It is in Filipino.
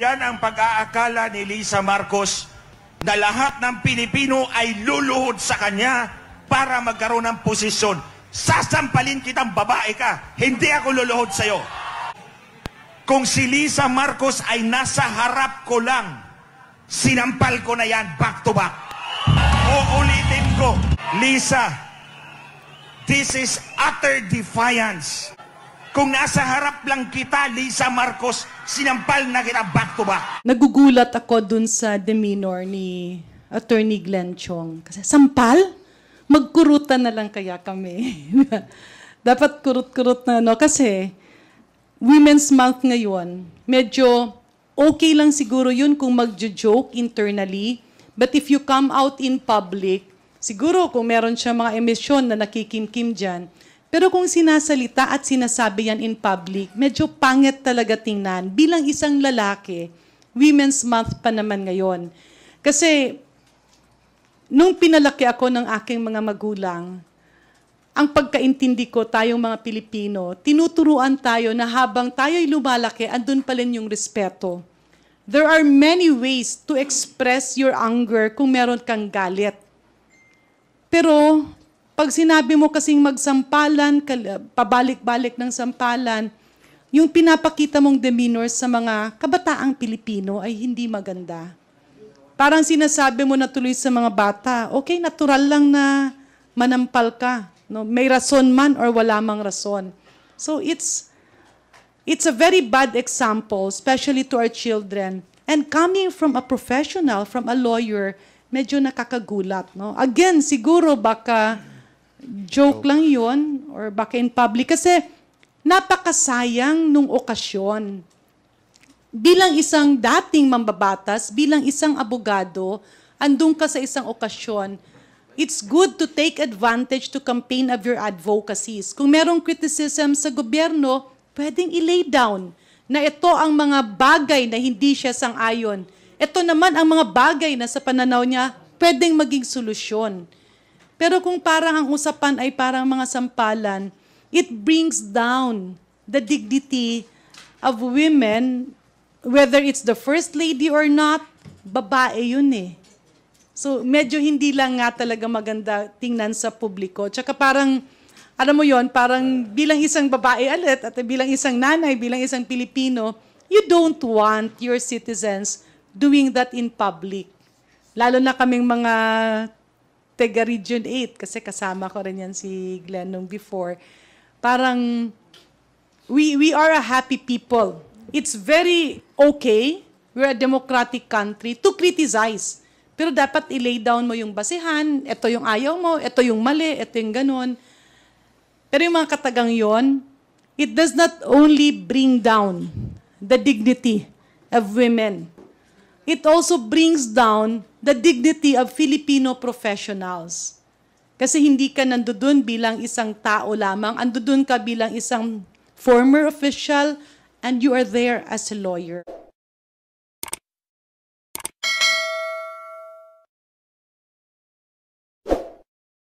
Yan ang pag-aakala ni Lisa Marcos na lahat ng Pilipino ay luluhod sa kanya para magkaroon ng posisyon. Sasampalin kitang babae ka, hindi ako luluhod sa'yo. Kung si Lisa Marcos ay nasa harap ko lang, sinampal ko na yan back to back. Uulitin ko, Lisa, this is utter defiance. Kung nasa harap lang kita, Lisa Marcos, sinampal na kita back to back. Nagugulat ako dun sa demeanor ni Attorney Glenn Chong. Kasi sampal? Magkurutan na lang kaya kami. Dapat kurut-kurut na, no? Kasi Women's Month ngayon, medyo okay lang siguro yun kung magjo-joke internally. But if you come out in public, siguro kung meron siya mga emisyon na nakikimkim dyan, pero kung sinasalita at sinasabi yan in public, medyo pangit talaga tingnan. Bilang isang lalaki, Women's Month pa naman ngayon. Kasi, nung pinalaki ako ng aking mga magulang, ang pagkaintindi ko, tayong mga Pilipino, tinuturuan tayo na habang tayo'y lumalaki, andun pa rin yung respeto. There are many ways to express your anger kung meron kang galit. Pero, pag sinabi mo kasing magsampalan, pabalik-balik ng sampalan, yung pinapakita mong demeanor sa mga kabataang Pilipino ay hindi maganda. Parang sinasabi mo na tuloy sa mga bata, okay, natural lang na manampal ka. No? May rason man or wala mang rason. So it's a very bad example, especially to our children. And coming from a professional, from a lawyer, medyo nakakagulat. No? Again, siguro baka joke lang yun or baka in public. Kasi napakasayang nung okasyon. Bilang isang dating mambabatas, bilang isang abogado, andun ka sa isang okasyon, it's good to take advantage to campaign of your advocacies. Kung merong criticism sa gobyerno, pwedeng i-lay down na ito ang mga bagay na hindi siya sang-ayon. Ito naman ang mga bagay na sa pananaw niya, pwedeng maging solusyon. Pero kung parang ang usapan ay parang mga sampalan, it brings down the dignity of women, whether it's the first lady or not, babae yun eh. So medyo hindi lang nga talaga maganda tingnan sa publiko. Tsaka parang, alam mo yon, parang bilang isang babae alit at bilang isang nanay, bilang isang Pilipino, you don't want your citizens doing that in public. Lalo na kaming mga taga Region 8, kasi kasama ko rin yan si Glenn nung before. Parang, we are a happy people. It's very okay, we're a democratic country, to criticize. Pero dapat i-lay down mo yung basihan, ito yung ayaw mo, ito yung mali, ito yung ganun. Pero yung mga katagang yon, it does not only bring down the dignity of women, it also brings down the dignity of Filipino professionals. Kasi hindi ka nandoon bilang isang tao lamang, andoon ka bilang isang former official, and you are there as a lawyer.